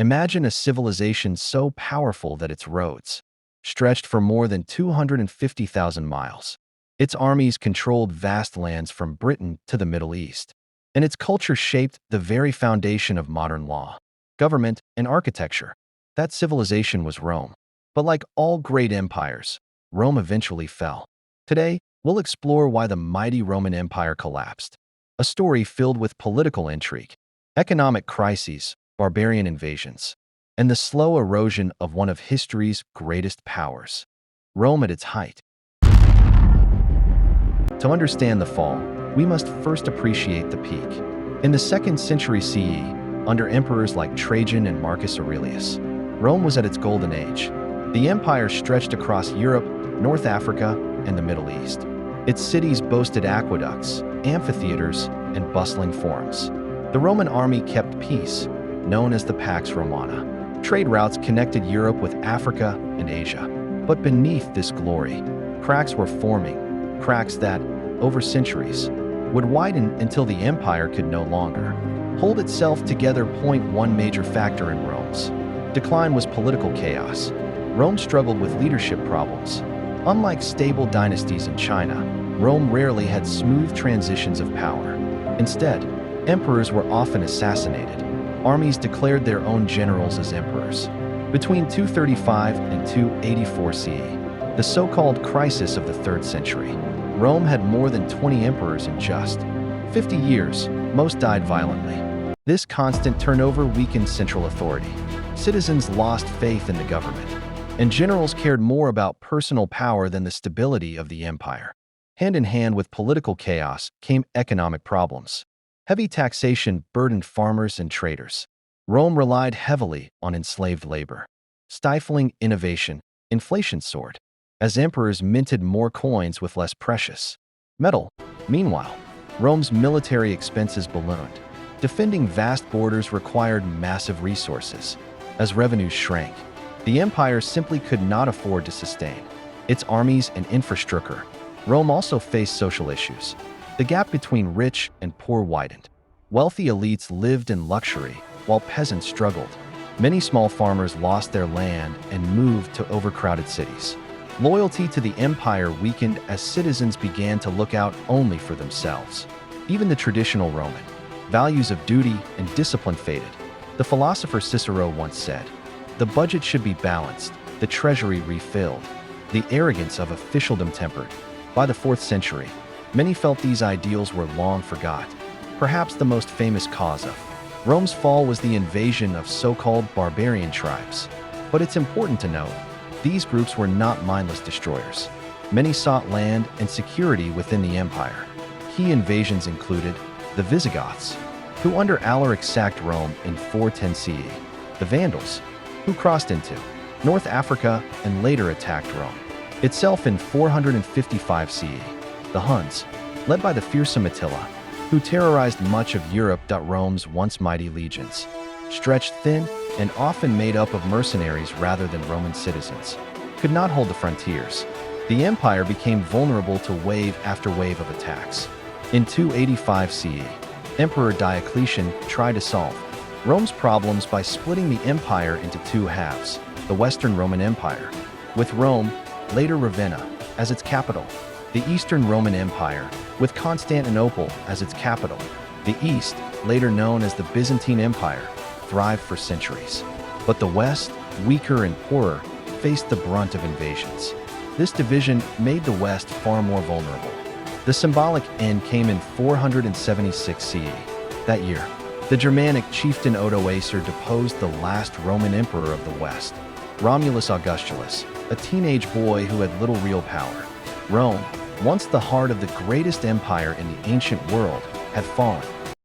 Imagine a civilization so powerful that its roads stretched for more than 250,000 miles. Its armies controlled vast lands from Britain to the Middle East, and its culture shaped the very foundation of modern law, government, and architecture. That civilization was Rome. But like all great empires, Rome eventually fell. Today, we'll explore why the mighty Roman Empire collapsed. A story filled with political intrigue, economic crises, barbarian invasions, and the slow erosion of one of history's greatest powers, Rome at its height. To understand the fall, we must first appreciate the peak. In the 2nd century CE, under emperors like Trajan and Marcus Aurelius, Rome was at its golden age. The empire stretched across Europe, North Africa, and the Middle East. Its cities boasted aqueducts, amphitheaters, and bustling forums. The Roman army kept peace, known as the Pax Romana. Trade routes connected Europe with Africa and Asia. But beneath this glory, cracks were forming, cracks that, over centuries, would widen until the empire could no longer hold itself together. One major factor in Rome's decline was political chaos. Rome struggled with leadership problems. Unlike stable dynasties in China, Rome rarely had smooth transitions of power. Instead, emperors were often assassinated. Armies declared their own generals as emperors. Between 235 and 284 CE, the so-called crisis of the 3rd century, Rome had more than 20 emperors in just 50 years. Most died violently. This constant turnover weakened central authority. Citizens lost faith in the government, and generals cared more about personal power than the stability of the empire. Hand in hand with political chaos came economic problems. Heavy taxation burdened farmers and traders. Rome relied heavily on enslaved labor. Stifling innovation, inflation soared, as emperors minted more coins with less precious metal. Meanwhile, Rome's military expenses ballooned. Defending vast borders required massive resources. As revenues shrank, the empire simply could not afford to sustain its armies and infrastructure. Rome also faced social issues. The gap between rich and poor widened. Wealthy elites lived in luxury, while peasants struggled. Many small farmers lost their land and moved to overcrowded cities. Loyalty to the empire weakened as citizens began to look out only for themselves. Even the traditional Roman values of duty and discipline faded. The philosopher Cicero once said, "The budget should be balanced, the treasury refilled, the arrogance of officialdom tempered." By the 4th century, many felt these ideals were long forgot. Perhaps the most famous cause of Rome's fall was the invasion of so-called barbarian tribes. But it's important to note, these groups were not mindless destroyers. Many sought land and security within the empire. Key invasions included the Visigoths, who under Alaric sacked Rome in 410 CE, the Vandals, who crossed into North Africa and later attacked Rome itself in 455 CE, the Huns, led by the fearsome Attila, who terrorized much of Europe. Rome's once mighty legions, stretched thin and often made up of mercenaries rather than Roman citizens, could not hold the frontiers. The empire became vulnerable to wave after wave of attacks. In 285 CE, Emperor Diocletian tried to solve Rome's problems by splitting the empire into two halves: the Western Roman Empire, with Rome, later Ravenna, as its capital; the Eastern Roman Empire, with Constantinople as its capital. The East, later known as the Byzantine Empire, thrived for centuries. But the West, weaker and poorer, faced the brunt of invasions. This division made the West far more vulnerable. The symbolic end came in 476 CE. That year, the Germanic chieftain 𝕳𝖕 deposed the last Roman emperor of the West, Romulus Augustulus, a teenage boy who had little real power. Rome, once the heart of the greatest empire in the ancient world, had fallen.